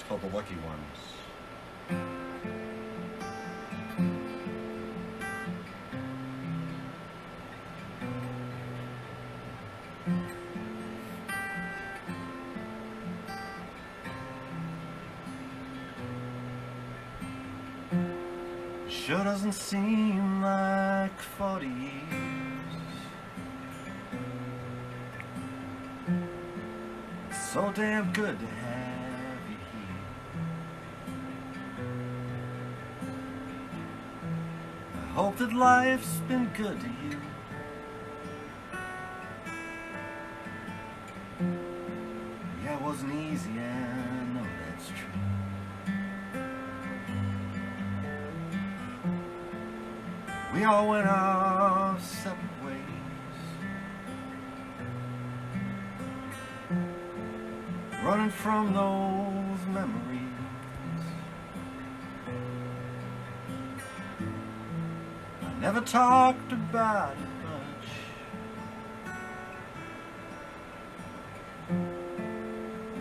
It's called The Lucky Ones. Sure doesn't seem like 40 years. It's so damn good to have you here. I hope that life's been good to you. Yeah, it wasn't easy, I know that's true. We all went our separate ways, running from those memories. I never talked about it much.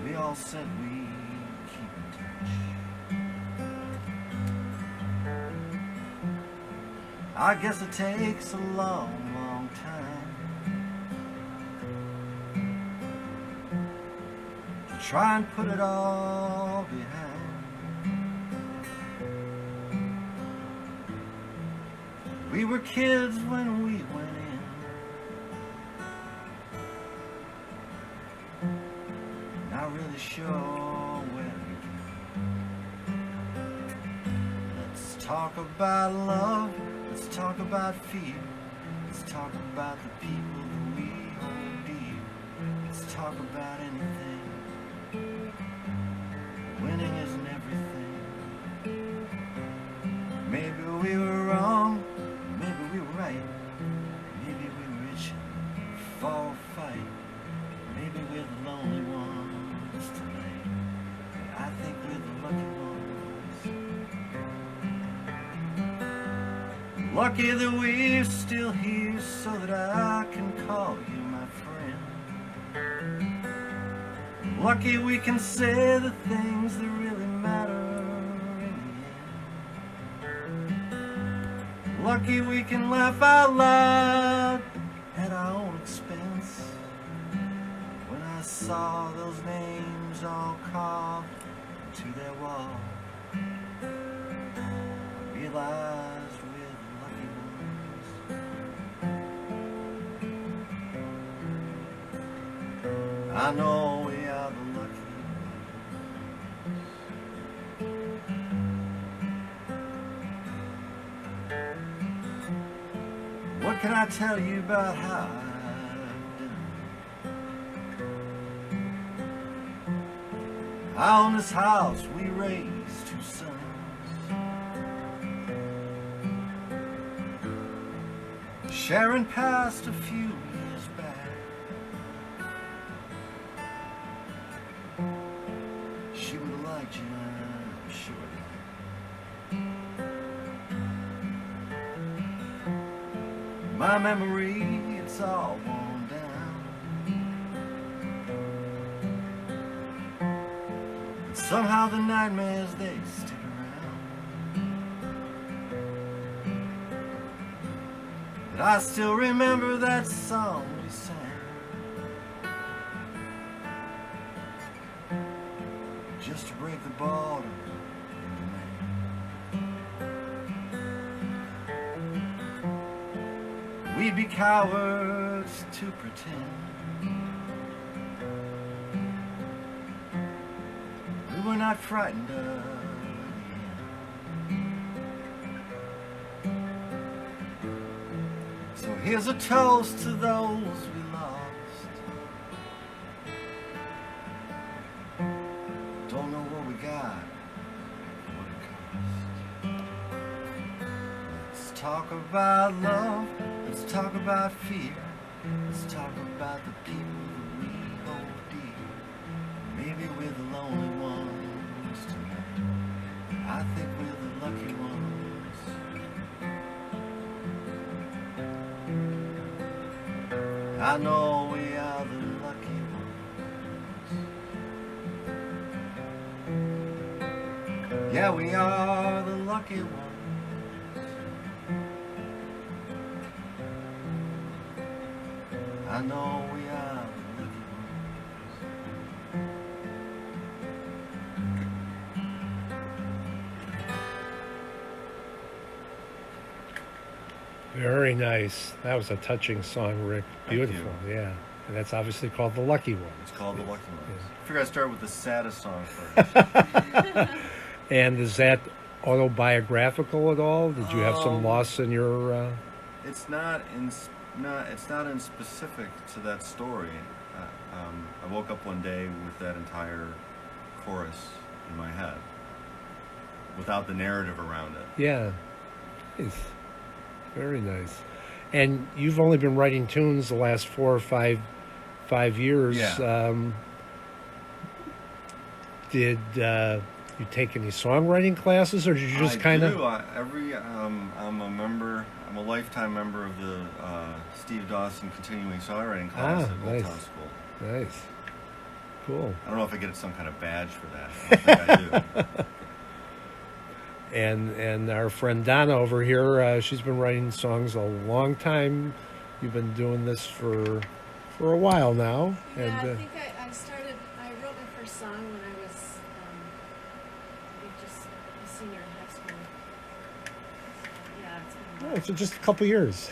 We all said we'd keep in touch. I guess it takes a long, long time to try and put it all behind. We were kids when we went in, not really sure where we came. Let's talk about love. Let's talk about fear. Let's talk about the people that we hold dear. Let's talk about anything. Winning isn't everything. Maybe we were wrong, maybe we were right. Maybe we were itching for a fight. Maybe we're the lonely ones tonight. But I think we're the lucky ones. Lucky that we're still here so that I can call you my friend. Lucky we can say the things that really matter in the end. Lucky we can laugh out loud at our own expense. When I saw those names all carved to their wall, I realized we're the lucky ones. I know we are the lucky ones. What can I tell you about how I've done? I own this house, we raised 2 sons. Sharon passed a few years back. She would have liked you, I'm sure. My memory, it's all worn down. And somehow the nightmares, they stick around. But I still remember that song we sang. Just to break the border into man. We'd be cowards to pretend we were not frightened of the end. So here's a toast to those we lost. Don't know what we got, what it cost. Let's talk about love. Let's talk about fear. Let's talk about the people that we hold dear. Maybe we're the lonely ones tonight. I think we're the lucky ones. I know we are the lucky ones. Yeah, we are the lucky ones. I know we are the lucky ones. Very nice. That was a touching song, Rick. Beautiful, yeah. And that's obviously called The Lucky Ones. It's called The Lucky Ones. Yeah. I figured I'd start with the saddest song first. And is that autobiographical at all? Did you have some loss in your... It's not in specific to that story. I woke up one day with that entire chorus in my head, without the narrative around it. Yeah. Nice. Very nice. And you've only been writing tunes the last 4 or 5 years. Yeah. Did you take any songwriting classes, or did you just kind of... I'm a lifetime member of the Steve Dawson continuing songwriting class at Old Town School. Nice. Cool. I don't know if I get some kind of badge for that. I don't think I do. And our friend Donna over here, she's been writing songs a long time. You've been doing this for a while now. Yeah, and, I think I wrote my first song when I was just a senior in high school. So, yeah, it's been a while. it's just a couple years.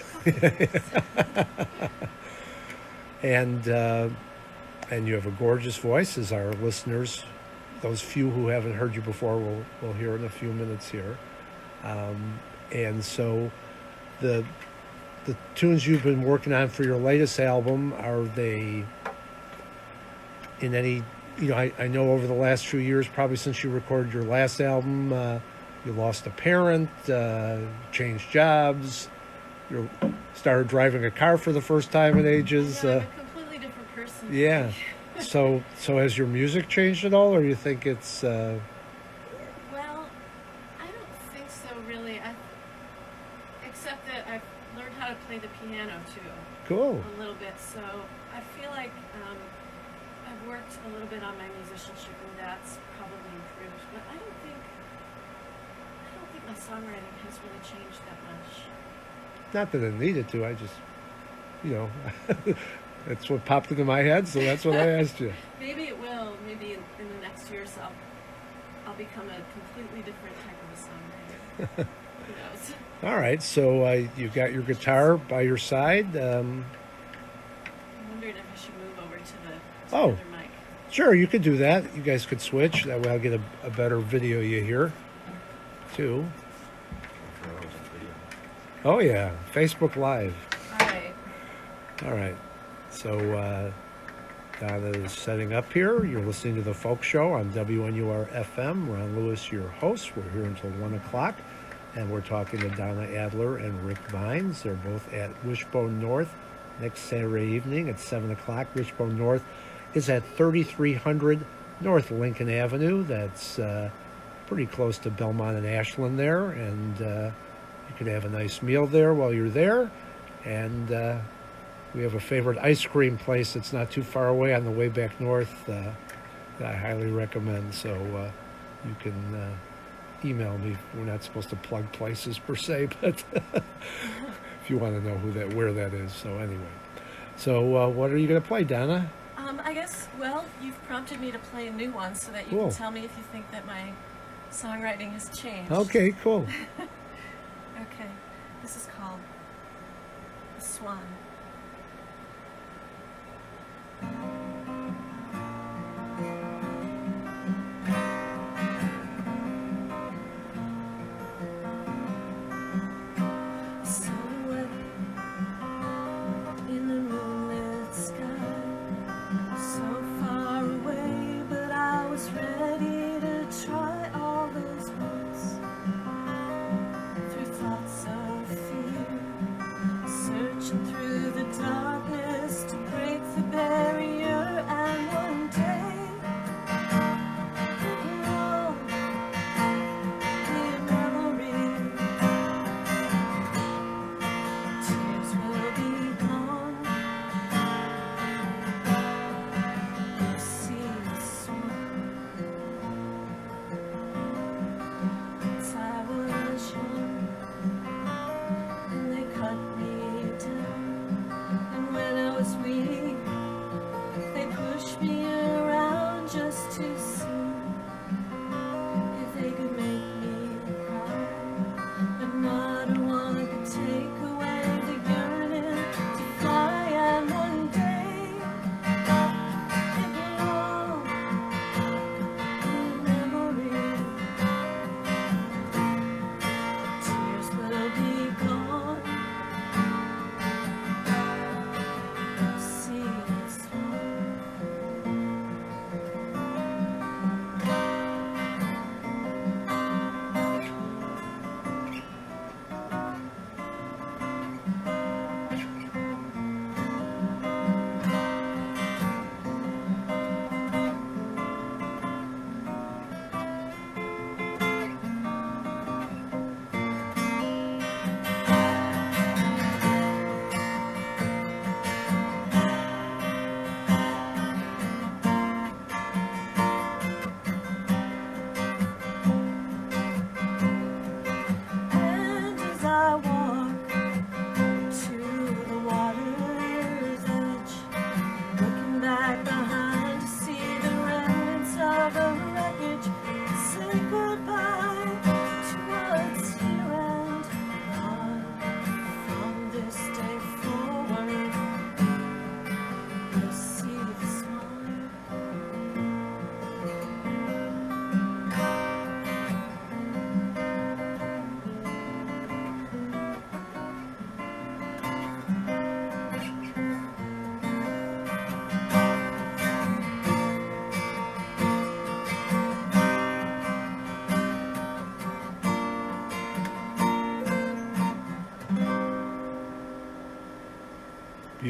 And you have a gorgeous voice, as our listeners, those few who haven't heard you before, will hear in a few minutes here. And so the tunes you've been working on for your latest album, are they in any, I know over the last few years, probably since you recorded your last album, you lost a parent, changed jobs, you started driving a car for the first time in ages. Yeah, I'm a completely different person. Yeah. So has your music changed at all, or you think it's... Well, I don't think so, really. Except that I've learned how to play the piano, too. Cool. A little bit. So I feel like I've worked a little bit on my musicianship, and that's probably improved. But I don't think my songwriting has really changed that much. Not that it needed to, I just, that's what popped into my head, so that's what I asked you. Maybe it will. Maybe in the next year or so, I'll become a completely different type of a songwriter. Who knows? All right, so you've got your guitar by your side. I'm wondering if I should move over to the other mic. Sure, you could do that. You guys could switch. That way I'll get a better video you hear, too. Oh, yeah. Facebook Live. All right. So Donna is setting up here. You're listening to The Folk Show on WNUR FM. Ron Lewis, your host. We're here until 1 o'clock, and we're talking to Donna Adler and Rick Vines. They're both at Wishbone North next Saturday evening at 7 o'clock. Wishbone North is at 3300 North Lincoln Avenue. That's pretty close to Belmont and Ashland there, and you could have a nice meal there while you're there. And we have a favorite ice cream place that's not too far away on the way back north that I highly recommend. So you can email me. We're not supposed to plug places per se, but if you want to know where that is. So anyway, so what are you going to play, Donna? I guess, you've prompted me to play a new one so that you can tell me if you think that my songwriting has changed. Okay, cool. Okay, this is called The Swan. Through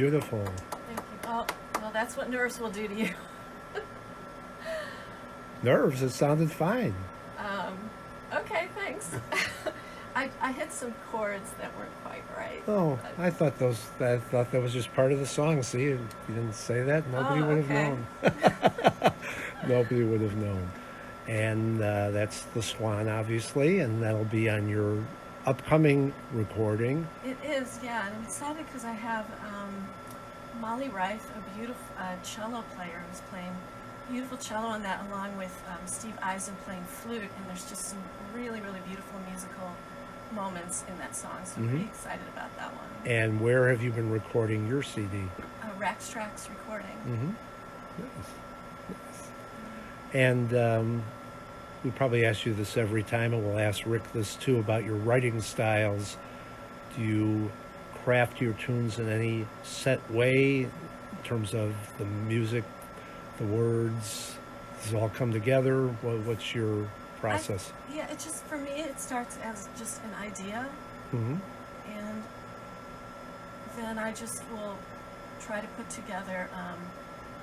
Beautiful. Thank you. Oh, well, that's what nerves will do to you. Nerves, it sounded fine. Okay, thanks. I hit some chords that weren't quite right. Oh, but- I thought that was just part of the song. See, you didn't say that, nobody Oh, would have okay. known. Nobody would have known. And that's the Swan, obviously, and that'll be on your upcoming recording. It is, yeah, and I'm excited because I have Molly Reif, a beautiful cello player, who's playing beautiful cello on that, along with Steve Eisen playing flute, and there's just some really, really beautiful musical moments in that song, so I'm pretty excited about that one. And where have you been recording your CD? Rax Tracks recording. Mm-hmm. Nice. And we probably ask you this every time, and we'll ask Rick this too, about your writing styles. Do you craft your tunes in any set way in terms of the music, the words? Does it all come together? What's your process? Yeah, it just, for me, it starts as just an idea, Mm-hmm. and then I just will try to put together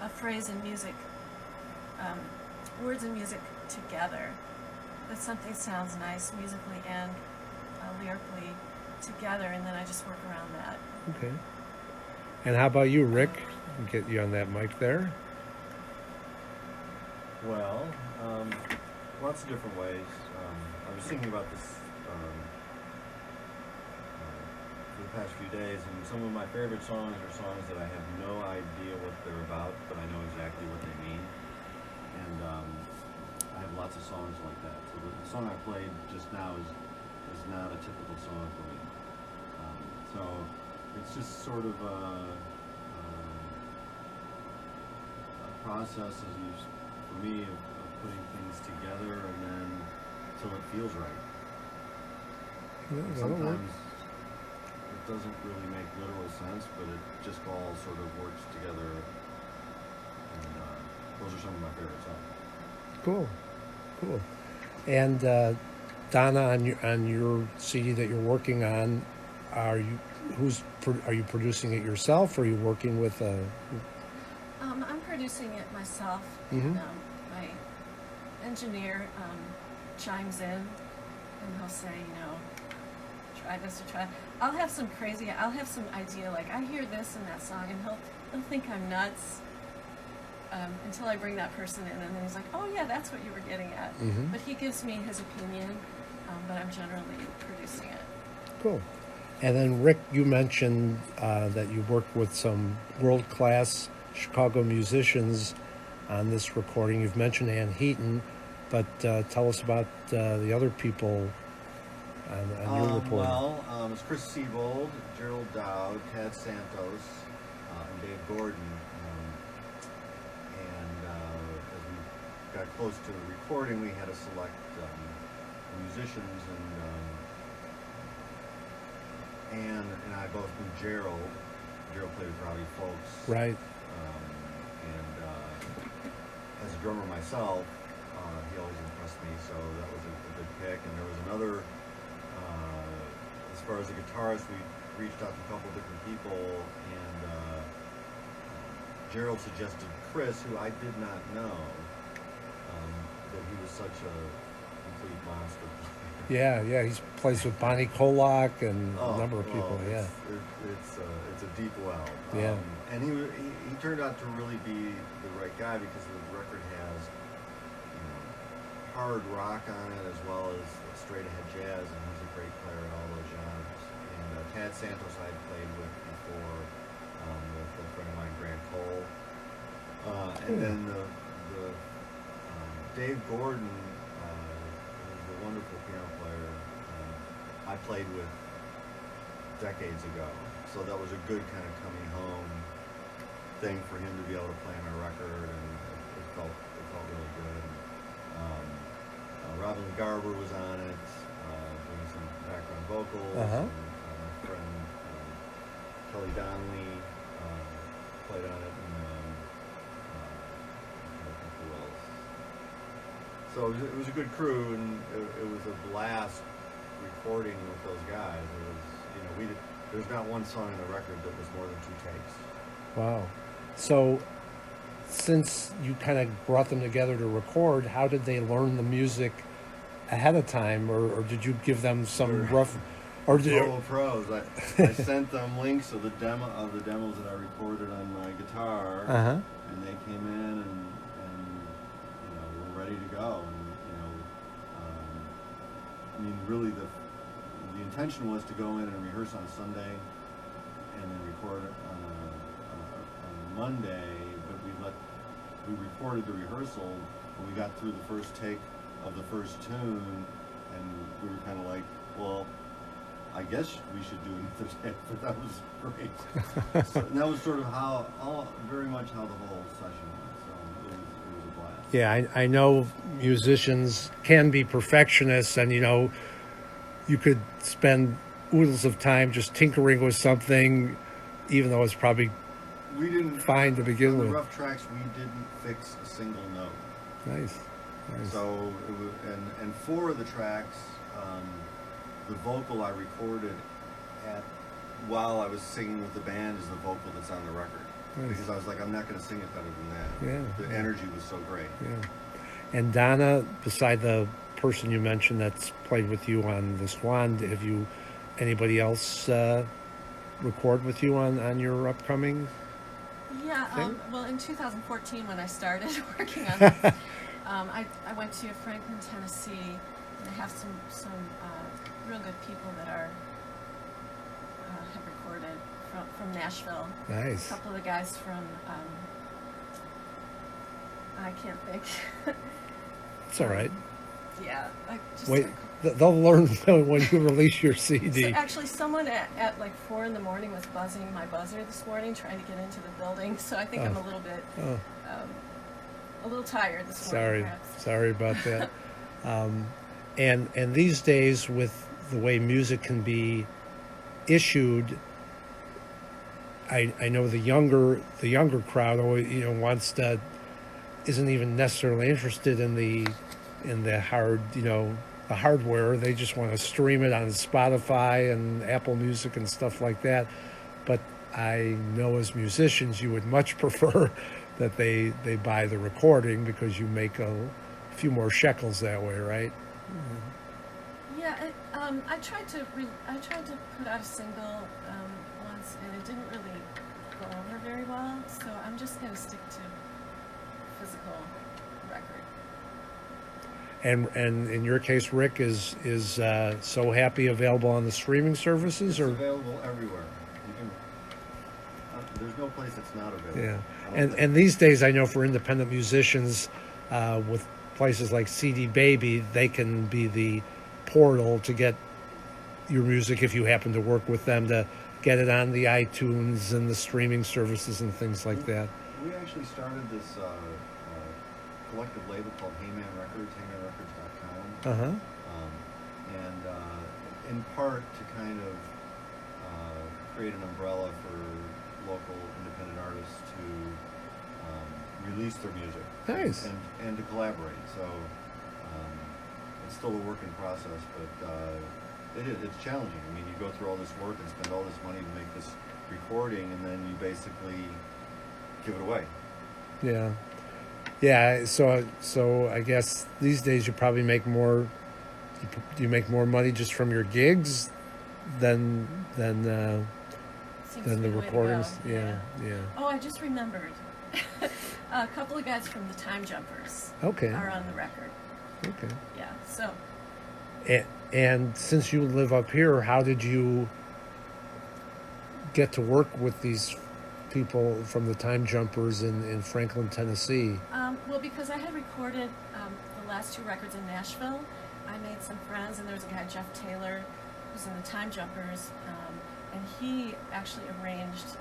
a phrase in music, words and music together, that something sounds nice musically and lyrically together, and then I just work around that. Okay. And how about you, Rick? Get you on that mic there. Well, lots of different ways. I was thinking about this for the past few days, and some of my favorite songs are songs that I have no idea what they're about, but I know exactly what they mean. And I have lots of songs like that. So the song I played just now is not a typical song for me. So it's just sort of a process, for me, of putting things together and then till it feels right. Yeah, And that'll work. sometimes it doesn't really make literal sense, but it just all sort of works together. And those are some of my favorite songs. Cool. And Donna, on your CD that you're working on, are you producing it yourself, or are you working with a? I'm producing it myself, Mhm. and my engineer chimes in, and he'll say, try this or try. I'll have some idea, like I hear this in that song, and he'll think I'm nuts until I bring that person in, and then he's like, oh yeah, that's what you were getting at. Mhm. But he gives me his opinion, but I'm generally producing it. Cool. And then Rick, you mentioned that you worked with some world-class Chicago musicians on this recording. You've mentioned Ann Heaton, but tell us about the other people on your recording. Well, it's Chris Siebold, Gerald Dowd, Tad Santos, and Dave Gordon. As we got close to the recording, we had to select musicians, and Ann and I both knew Gerald. Gerald played with Rowdy Folks. Right. As a drummer myself, he always impressed me, so that was a good pick. And there was another, as far as the guitarist, we reached out to a couple different people, and Gerald suggested Chris, who I did not know, that he was such a complete monster player. Yeah, he plays with Bonnie Kolak and a number of people. Yeah. It's a deep well. Yeah. And he turned out to really be the right guy, because the record has hard rock on it as well as straight ahead jazz, and he's a great player in all those genres. And Tad Santos I had played with before, with a friend of mine, Grant Cole. And then the Dave Gordon, who's a wonderful piano player, I played with decades ago. So that was a good kind of coming home thing for him to be able to play on my record, and it felt really good. Robin Garber was on it, doing some background vocals. Uh-huh. And, my friend Kelly Donnelly played on it, and I don't think who else. So it was a good crew, and it was a blast recording with those guys. It was, There's not one song on the record that was more than 2 takes. Wow. So, since you kind of brought them together to record, how did they learn the music ahead of time, or did you give them some rough? Or did Total pros. I sent them links of the demos that I recorded on my guitar, and they came in and were ready to go. And really the intention was to go in and rehearse on a Sunday, and then record on a Monday. But we recorded the rehearsal, and we got through the first take of the first tune, and we were kind of like, well, I guess we should do another take, but that was great. So, and that was sort of very much how the whole session went. So it was a blast. Yeah, I know musicians can be perfectionists, and you could spend oodles of time just tinkering with something, even though it's probably fine to begin with. On the rough tracks, we didn't fix a single note. Nice. So it was, and 4 of the tracks, the vocal I recorded while I was singing with the band is the vocal that's on the record. Nice. Because I was like, I'm not going to sing it better than that. Yeah. The energy was so great. Yeah. And Donna, beside the person you mentioned that's played with you on the Swan, have you anybody else record with you on your upcoming? Yeah. Well, in 2014, when I started working on this, I went to Franklin, Tennessee. And I have some real good people that have recorded from Nashville. Nice. A couple of the guys from I can't think. It's all right. Yeah. Wait, they'll learn when you release your CD. So actually, someone at like 4 a.m. was buzzing my buzzer this morning, trying to get into the building. So I think I'm a little bit, a little tired this morning. Sorry about that. And these days, with the way music can be issued, I know the younger crowd always isn't even necessarily interested in the hard the hardware. They just want to stream it on Spotify and Apple Music and stuff like that. But I know as musicians you would much prefer that they buy the recording, because you make a few more shekels that way, right? Yeah, I tried to put out a single once, and it didn't really go over very well. So I'm just going to stick to physical record. And in your case, Rick, is So Happy available on the streaming services? It's available everywhere. There's no place it's not available. Yeah, and these days I know for independent musicians, with places like CD Baby, they can be the portal to get your music if you happen to work with them, to get it on the iTunes and the streaming services and things like that. We actually started this collective label called Heyman Records, heymanrecords.com. And in part to kind of create an umbrella for local independent artists to release their music. Nice. And to collaborate. So it's still a work in process, but it's challenging. I mean, you go through all this work and spend all this money to make this recording, and then you basically give it away. Yeah. Yeah, so I guess these days you probably make more. You make more money just from your gigs than the recordings. Yeah. Oh, I just remembered. A couple of guys from the Time Jumpers. Okay. Are on the record. Okay. Yeah. So. And since you live up here, how did you get to work with these people from the Time Jumpers in Franklin, Tennessee? Well, because I had recorded the last 2 records in Nashville, I made some friends, and there was a guy, Jeff Taylor, who's in the Time Jumpers, and he actually arranged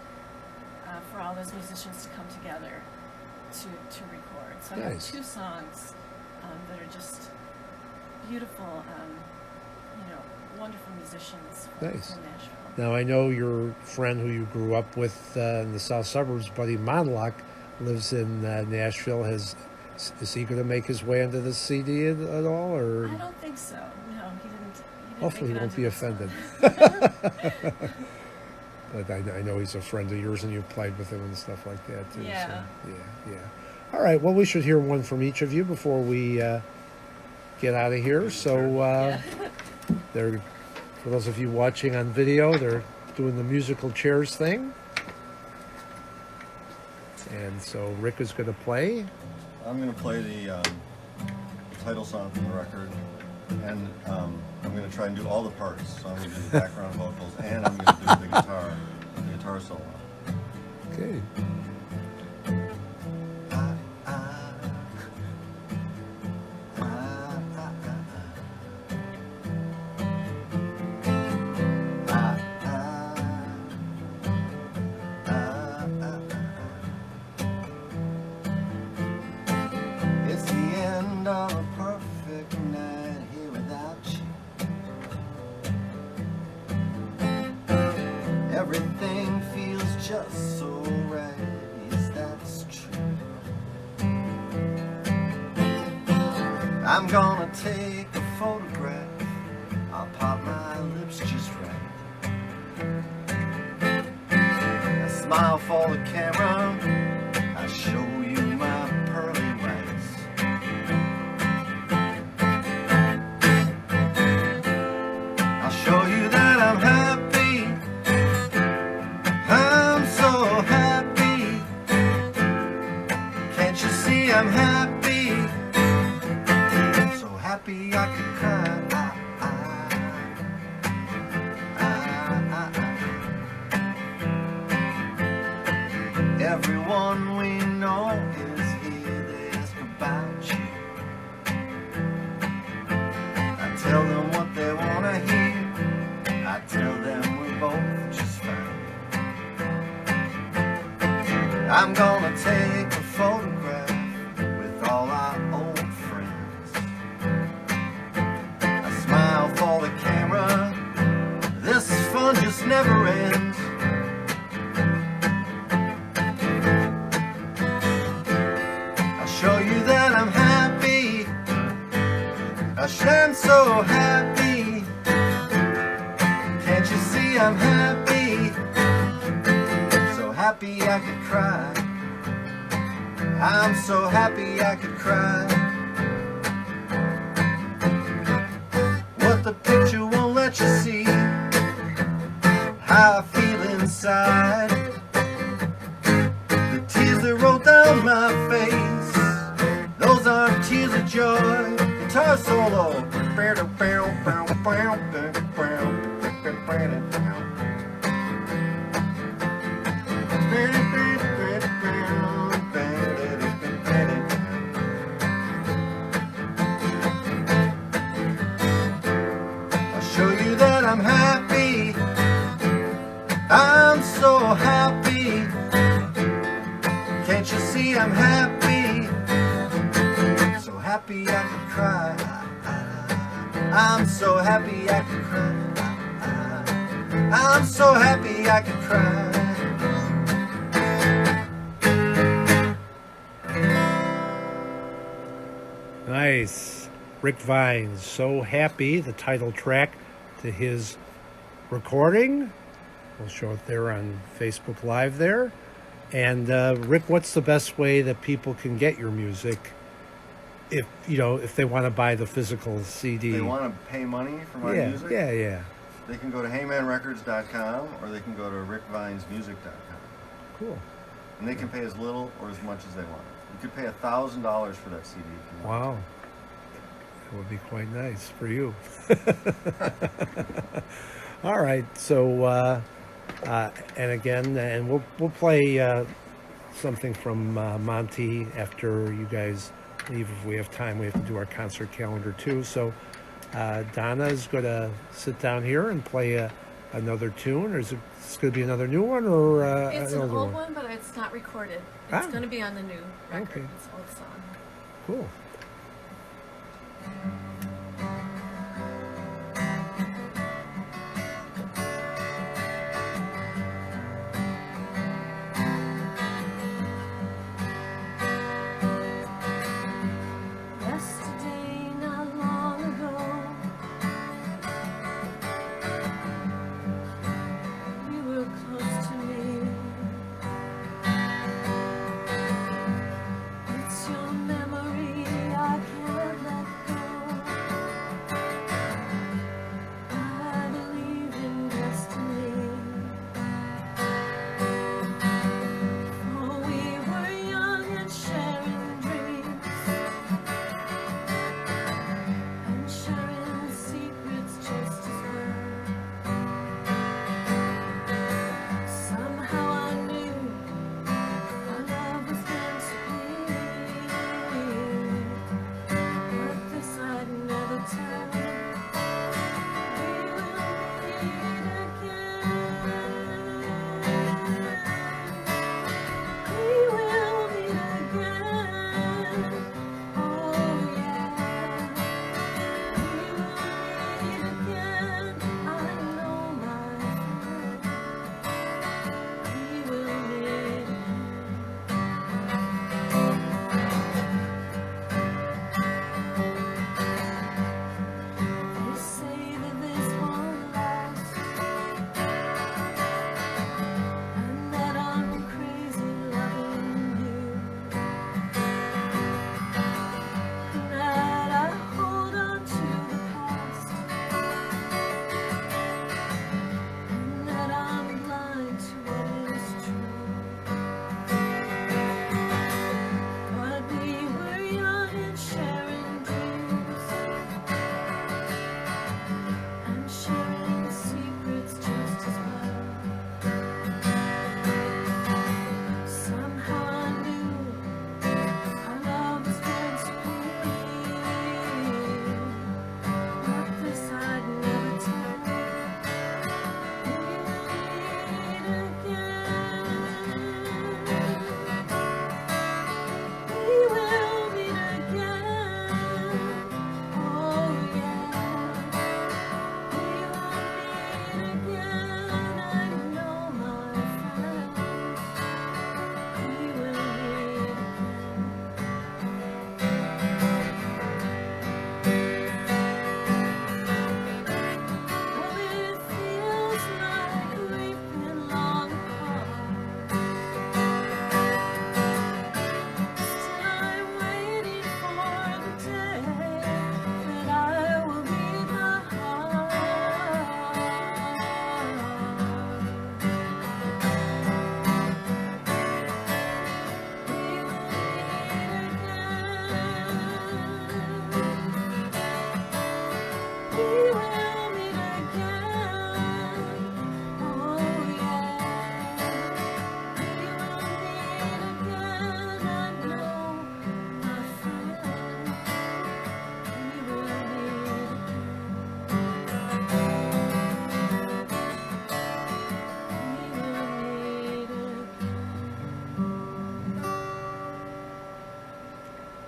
for all those musicians to come together to record. So I have 2 songs that are just beautiful, wonderful musicians from Nashville. Now, I know your friend who you grew up with in the south suburbs, Buddy Monlock, lives in Nashville. Is he going to make his way into the CD at all? Or? I don't think so. No, he didn't Hopefully he won't be offended. But I know he's a friend of yours, and you've played with him and stuff like that too. Yeah. So, yeah. All right. Well, we should hear one from each of you before we get out of here. So, they're, for those of you watching on video, they're doing the musical chairs thing. And so Rick is going to play. I'm going to play the title song from the record, and I'm going to try and do all the parts. So I'm going to do the background vocals, and I'm going to do the guitar solo. Okay. It's the end of a perfect night here without you. Everything feels just so right. Yes, that's true. I'm gonna take a photograph. I'll pop my lips just right. I smile for the camera. I show you my pearly whites. I'll show you that I'm happy. I'm so happy. Can't you see I'm happy? So happy I could cry. Everyone we know is here, they ask about you. I tell them what they want to hear. I tell them we're both just fine. I'm gonna take a photograph with all our old friends. I smile for the camera. This fun just never ends. Show you that I'm happy. I'm so happy. Can't you see I'm happy? So happy I could cry. I'm so happy I could cry. What the picture won't let you see, how I feel inside. The tears that roll down my face, those aren't tears of joy. Guitar solo. I'll show you that I'm happy. I'm so happy. Can't you see I'm happy? So happy I could cry. I'm so happy I could cry. I'm so happy I could cry. Nice. Rick Vines, So Happy, the title track to his recording. We'll show it there on Facebook Live there. And Rick, what's the best way that people can get your music if they want to buy the physical CD? If they want to pay money for my music? Yeah. They can go to heymanrecords.com or they can go to rickvinesmusic.com. Cool. And they can pay as little or as much as they want. You could pay $1,000 for that CD if you want. Wow. That would be quite nice for you. All right. So, and again, and we'll play something from Monty after you guys leave. If we have time, we have to do our concert calendar too. So Donna is going to sit down here and play another tune, or is it going to be another new one, or it's an an older old one? one, but it's not recorded. It's going to be on the new record. Okay. It's an old song. Cool. Yesterday, not long ago, we were close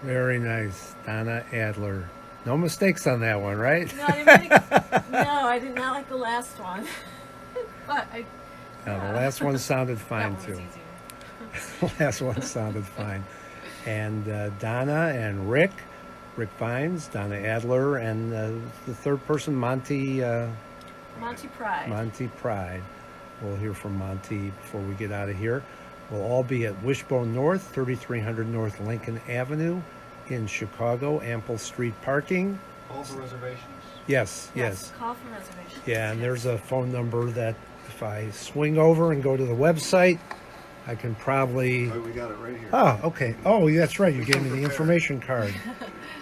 Very nice. Donna Adler. No mistakes on that one, right? No, I did not like the last one. But No, the last one sounded that fine, one was too. easier. The last one sounded fine. And Donna and Rick Vines, Donna Adler, and the third person, Monty Pride. Monty Pride. We'll hear from Monty before we get out of here. We'll all be at Wishbone North, 3300 North Lincoln Avenue in Chicago, ample street parking. Call for reservations. Yes. Call for reservations. Yeah, and there's a phone number that if I swing over and go to the website, I can probably... Oh, we got it right here. Oh, okay. Oh, that's right. You gave me the information card.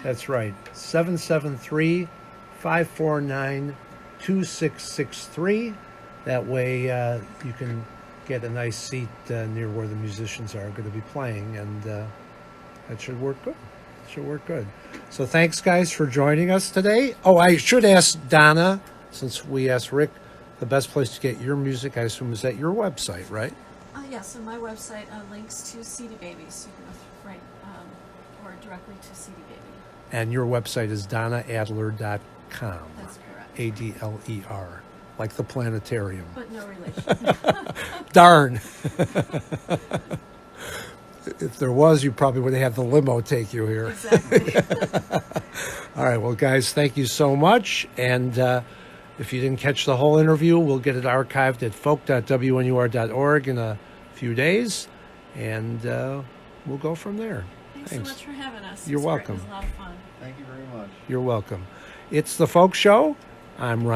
That's right. 773-549-2663. That way you can get a nice seat near where the musicians are going to be playing, and that should work good. So thanks, guys, for joining us today. Oh, I should ask Donna, since we asked Rick, the best place to get your music, I assume, is at your website, right? Yes, and my website links to CD Baby, so you can go right or directly to CD Baby. And your website is donnaadler.com. That's correct. ADLER, like the planetarium. But no relation. Darn. If there was, you probably would have had the limo take you here. Exactly. All right, well, guys, thank you so much. And if you didn't catch the whole interview, we'll get it archived at folk.wnur.org in a few days, and we'll go from there. Thanks so much for having us. You're welcome. It was a lot of fun. Thank you very much. You're welcome. It's The Folk Show. I'm Ron.